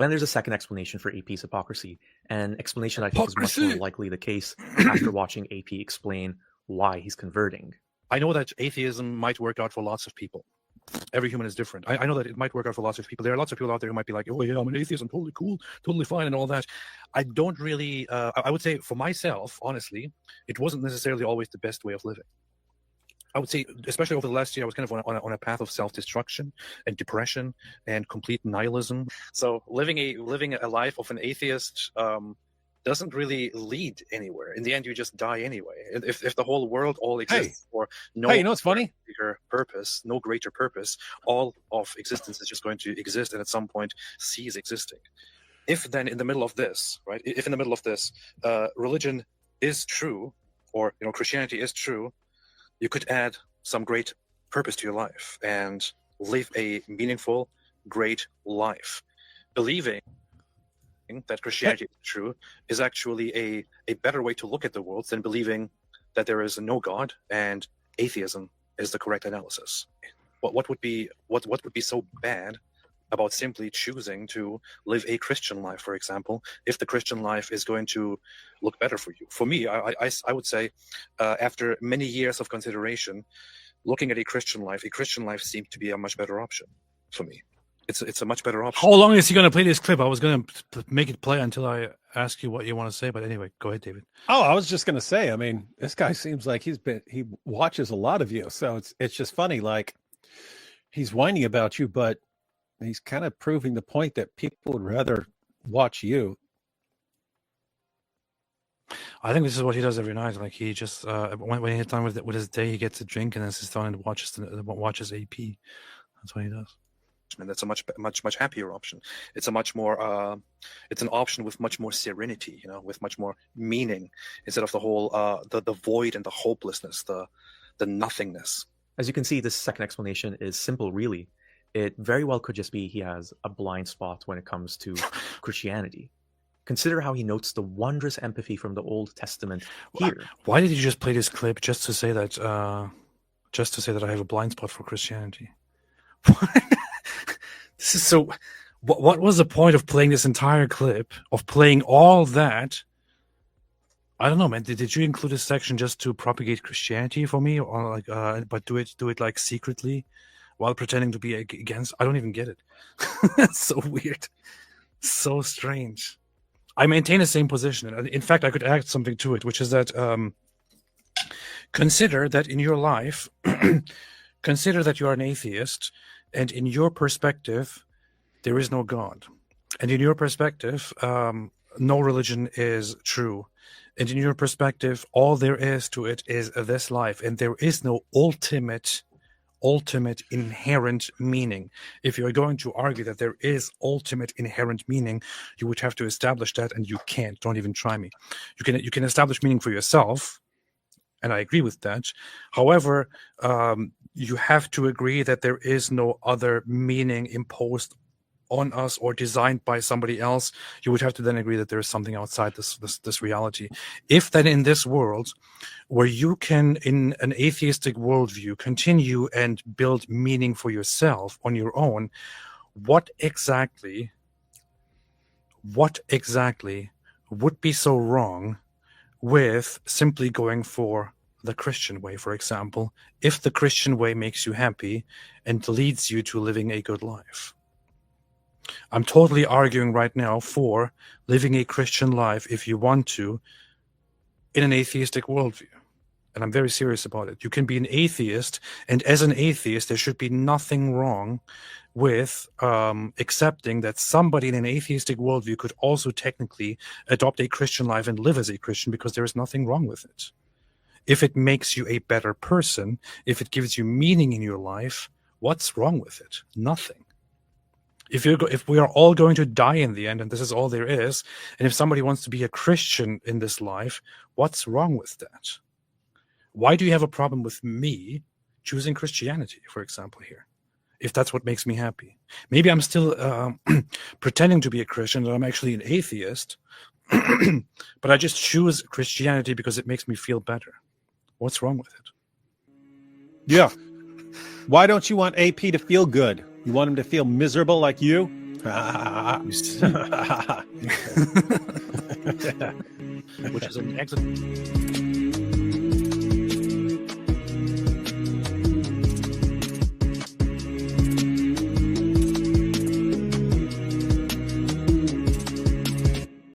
Then there's a second explanation for AP's hypocrisy, an explanation I think is much Hypocrisy! more likely the case after watching AP explain why he's converting. I know that atheism might work out for lots of people. Every human is different. I know that it might work out for lots of people. There are lots of people out there who might be like, oh yeah, I'm an atheist, I'm totally cool, totally fine and all that. I don't really, I would say for myself, honestly, it wasn't necessarily always the best way of living. I would say, especially over the last year, I was kind of on a path of self-destruction and depression and complete nihilism. So living a life of an atheist doesn't really lead anywhere. In the end, you just die anyway. If the whole world all exists for no you know what's funny? bigger purpose, no greater purpose, all of existence is just going to exist and at some point cease existing. If then in the middle of this, right? If in the middle of this, religion is true, or Christianity is true, you could add some great purpose to your life and live a meaningful, great life. Believing that Christianity is true is actually a better way to look at the world than believing that there is no God and atheism is the correct analysis. What would be so bad about simply choosing to live a Christian life, for example, if the Christian life is going to look better for you? For me, I would say, after many years of consideration, looking at a Christian life seemed to be a much better option for me. It's a much better option. How long is he going to play this clip? I was going to make it play until I ask you what you want to say, but anyway, go ahead, David. Oh, I was just going to say, I mean, this guy seems like he watches a lot of you, so it's just funny. Like, he's whining about you, but he's kind of proving the point that people would rather watch you. I think this is what he does every night. Like, he just when he's done with his day, he gets a drink and then sits down and watches AP. That's what he does. And that's a much happier option. It's a much more it's an option with much more serenity, with much more meaning, instead of the whole the void and the hopelessness, the nothingness. As you can see, this second explanation is simple, really. It very well could just be he has a blind spot when it comes to Christianity. Consider how he notes the wondrous empathy from the Old Testament here. Why did you just play this clip just to say that I have a blind spot for Christianity? This is so. What was the point of playing this entire clip, of playing all that? I don't know, man. Did you include this section just to propagate Christianity for me, or like, but do it like secretly, while pretending to be against? I don't even get it. It's so weird, so strange. I maintain the same position. In fact, I could add something to it, which is that consider that in your life, consider that you are an atheist. And in your perspective, there is no God. And in your perspective, no religion is true. And in your perspective, all there is to it is this life. And there is no ultimate inherent meaning. If you're going to argue that there is ultimate inherent meaning, you would have to establish that, and you can't. Don't even try me. You can establish meaning for yourself, and I agree with that. However, you have to agree that there is no other meaning imposed on us or designed by somebody else. You would have to then agree that there is something outside this reality. If then in this world, where you can, in an atheistic worldview, continue and build meaning for yourself on your own, what exactly would be so wrong with simply going for the Christian way, for example, if the Christian way makes you happy and leads you to living a good life? I'm totally arguing right now for living a Christian life, if you want to, in an atheistic worldview. And I'm very serious about it. You can be an atheist, and as an atheist, there should be nothing wrong with accepting that somebody in an atheistic worldview could also technically adopt a Christian life and live as a Christian, because there is nothing wrong with it. If it makes you a better person, if it gives you meaning in your life, what's wrong with it? Nothing. If we are all going to die in the end, and this is all there is, and if somebody wants to be a Christian in this life, what's wrong with that? Why do you have a problem with me choosing Christianity, for example, here? If that's what makes me happy. Maybe I'm still pretending to be a Christian, and I'm actually an atheist, but I just choose Christianity because it makes me feel better. What's wrong with it? Yeah. Why don't you want AP to feel good? You want him to feel miserable like you? which is an excellent